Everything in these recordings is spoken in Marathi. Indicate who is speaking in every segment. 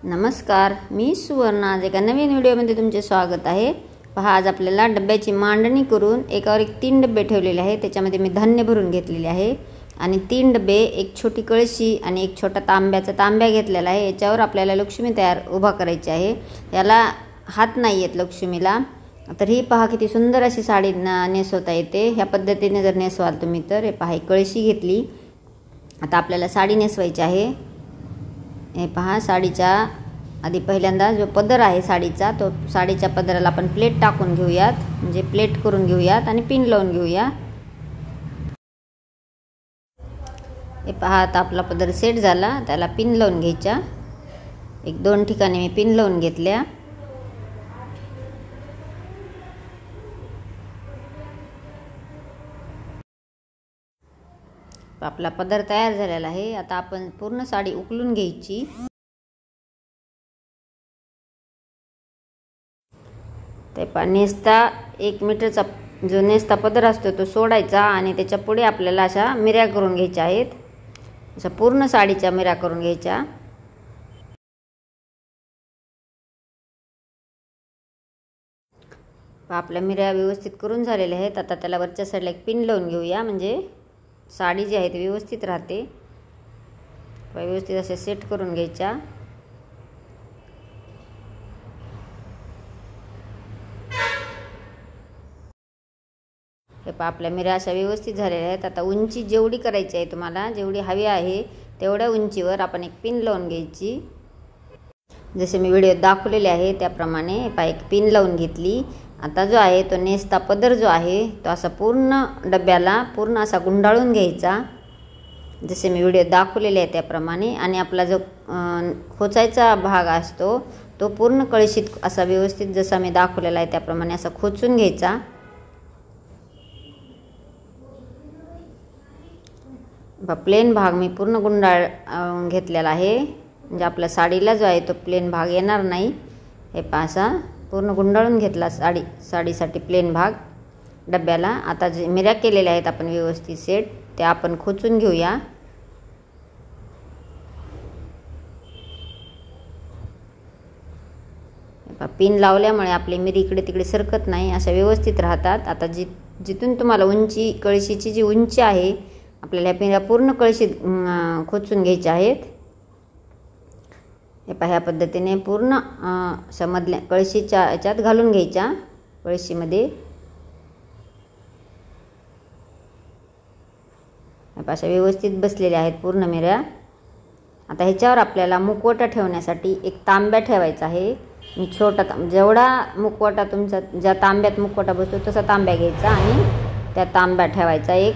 Speaker 1: नमस्कार, मी सुवर्ण. आज एका नवीन व्हिडिओमध्ये तुमचे स्वागत आहे. पहा, आज आपल्याला डब्याची मांडणी करून एकावर एक 3 डबे ठेवलेले आहे. त्याच्यामध्ये मी धान्य भरून घेतलेले आहे आणि 3 डबे, एक छोटी कळशी आणि एक छोटा तांब्या घेतलेला आहे. याच्यावर आपल्याला लक्ष्मी उभा करायची आहे. याला हात नाही आहेत लक्ष्मीला. तर ही पहा किती सुंदर अशी साडी नेसवता येते. ह्या पद्धतीने जर नेसवाल तुम्ही तर. हे पहा, कळशी घेतली. आता आपल्याला साडी नेसवायची आहे. हे पहा, साडीच्या आधी पहिल्यांदा जो पदर आहे साडीचा, तो साडीच्या पदराला आपण प्लेट टाकून घेऊयात, म्हणजे प्लेट करून घेऊयात आणि पिन लावून घेऊया. हे पहा, आता आपला पदर सेट झाला. त्याला पिन लावून घ्यायच्या. 1-2 ठिकाणी मी पिन लावून घेतल्या. आपला पदर तयार झालेला आहे. आता आपण पूर्ण साडी उकलून घ्यायची. ते नेसता 1 मीटरचा जो नेसता पदर असतो तो सोडायचा आणि त्याच्या पुढे आपल्याला अशा मिऱ्या करून घ्यायच्या आहेत. अशा पूर्ण साडीच्या मिऱ्या करून घ्यायच्या. आपल्या मिऱ्या व्यवस्थित करून झालेल्या आहेत. आता त्याला वरच्या साईडला एक पिन लावून घेऊया, म्हणजे साडी जी आहे ती व्यवस्थित राहते. व्यवस्थित असे सेट करून घ्यायच्या. हे पहा, आपल्या मिऱ्या अशा व्यवस्थित झालेल्या आहेत. आता उंची जेवढी करायची आहे तुम्हाला, जेवढी हवी आहे तेवढ्या उंचीवर आपण एक पिन लावून घ्यायची. जसे मी व्हिडिओत दाखवलेले आहे त्याप्रमाणे पहा, एक पिन लावून घेतली. आता जो आहे तो नेसता पदर जो आहे तो असा पूर्ण डब्याला पूर्ण असा गुंडाळून घ्यायचा, जसे मी व्हिडिओत दाखवलेले आहे त्याप्रमाणे. आणि आपला जो खोचायचा भाग असतो तो पूर्ण कळशीत असा व्यवस्थित जसा मी दाखवलेला आहे त्याप्रमाणे असा खोचून घ्यायचा. प्लेन भाग मी पूर्ण गुंडाळ घेतलेला आहे, म्हणजे आपल्या साडीला जो आहे तो प्लेन भाग येणार नाही. हे पासा पूर्ण गुंडाळून घेतला साडीसाठी प्लेन भाग डब्याला. आता जे मिऱ्या केलेल्या आहेत आपण व्यवस्थित सेट, त्या आपण खोचून घेऊया. पिन लावल्यामुळे आपली मिरी इकडे तिकडे सरकत नाही, अशा व्यवस्थित राहतात. आता जिथून तुम्हाला उंची, कळशीची जी उंची आहे आपल्याला ह्या पिऱ्या पूर्ण कळशीत खोचून घ्यायच्या आहेत. हे पहा, ह्या पद्धतीने पूर्ण अशा मधल्या कळशीच्या याच्यात घालून घ्यायच्या कळशीमध्ये. अशा व्यवस्थित बसलेल्या आहेत पूर्ण मिऱ्या. आता ह्याच्यावर आपल्याला मुखवटा ठेवण्यासाठी एक तांब्या ठेवायचा आहे. मी छोटा जेवढा मुखवटा तुमचा, ज्या तांब्यात मुखवटा बसतो तसा तांब्या घ्यायचा आणि त्या तांब्या ठेवायचा एक.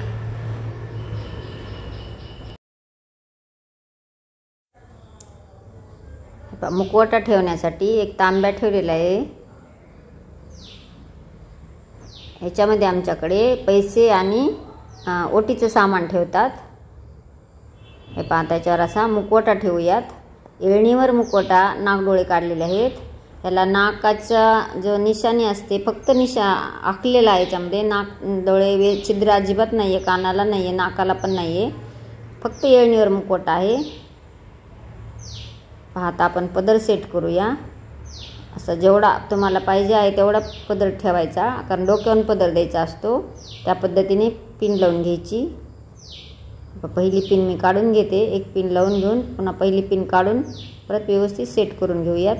Speaker 1: मुखवटा ठेवण्यासाठी एक तांब्या ठेवलेला आहे. ह्याच्यामध्ये आमच्याकडे पैसे आणि ओटीचं सामान ठेवतात. हे पहा, त्याच्यावर असा मुखवटा ठेवूयात. येळणीवर मुखवटा, नागडोळे काढलेले आहेत. त्याला नाकाचा जो निशाणी असते, फक्त आखलेला आहे याच्यामध्ये. नाक डोळे छिद्र अजिबात नाही आहे, कानाला नाही आहे, नाकाला पण नाही आहे, फक्त येळणीवर मुखवटा आहे. पाहता आपण पदर सेट करूया. असं जेवढा तुम्हाला पाहिजे आहे तेवढा पदर ठेवायचा, कारण डोक्यावरून पदर द्यायचा असतो. त्या पद्धतीने पिन लावून घ्यायची. पहिली पिन मी काढून घेते. एक पिन लावून घेऊन पुन्हा पहिली पिन काढून परत व्यवस्थित सेट करून घेऊयात.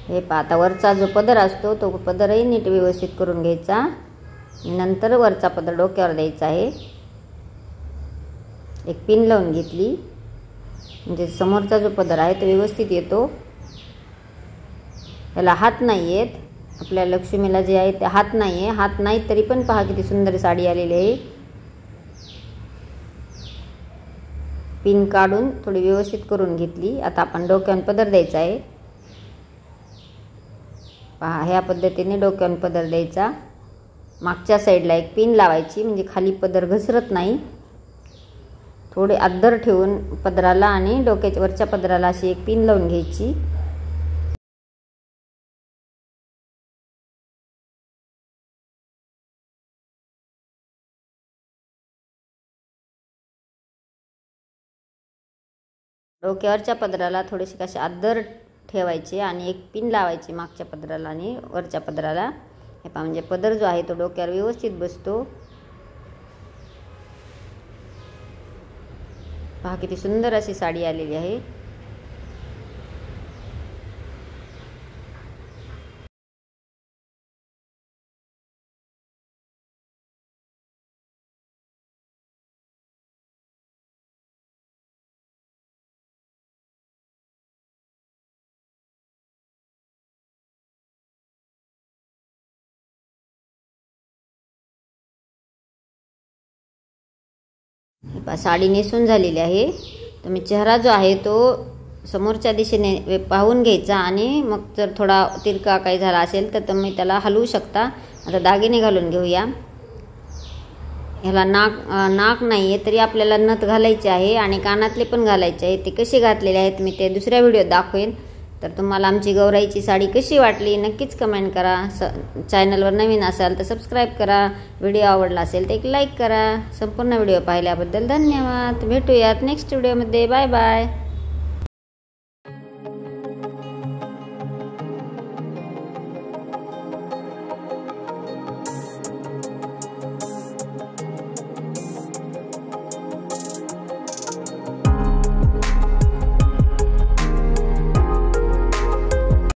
Speaker 1: हे पहा, आता वरचा जो पदर असतो तो पदरही नीट व्यवस्थित करून घ्यायचा. नंतर वरचा पदर डोक्यावर द्यायचा आहे. एक पिन लावून घेतली, म्हणजे समोरचा जो पदर आहे तो व्यवस्थित येतो. याला हात नाही आहेत. आपल्या लक्ष्मीला जे आहे ते हात नाही आहे. हात नाही तरी पण पहा किती सुंदर साडी आलेली आहे. पिन काढून थोडी व्यवस्थित करून घेतली. आता आपण डोक्यावर पदर द्यायचा आहे. पहा, ह्या पद्धतीने डोक्यावर पदर द्यायचा. मागच्या साईडला एक पिन लावायची, म्हणजे खाली पदर घसरत नाही. थोडे अद्दर ठेवून पदराला आणि डोक्याच्या वरच्या पदराला अशी एक पिन लावून घ्यायची. डोक्यावरच्या पदराला थोडेसे कसे अद्दर ठेवायचे आणि एक पिन लावायची मागच्या पदराला आणि वरच्या पदराला. हे पहा म्हणजे पदर जो आहे तो डोक्यावर व्यवस्थित बसतो. पहा किती सुंदर अशी साडी आलेली आहे. साडी नेसून झालेली आहे. तुम्ही चेहरा जो आहे तो समोरच्या दिशेने पाहून घ्यायचा आणि मग जर थोडा तिरका काही झाला असेल तर तुम्ही त्याला हलवू शकता. आता दागिने घालून घेऊया. ह्याला नाक नाही आहे तरी आपल्याला नथ घालायची आहे आणि कानातले पण घालायचे आहे. ते कसे घातलेले आहेत मी ते दुसऱ्या व्हिडिओत दाखवेन. तर तुम्हाला आमची गौराईची साडी कशी वाटली नक्कीच कमेंट करा. चॅनलवर नवीन असाल तर सबस्क्राईब करा. व्हिडिओ आवडला असेल तर एक लाईक करा. संपूर्ण व्हिडिओ पाहिल्याबद्दल धन्यवाद. भेटूयात नेक्स्ट व्हिडिओमध्ये. Bye bye.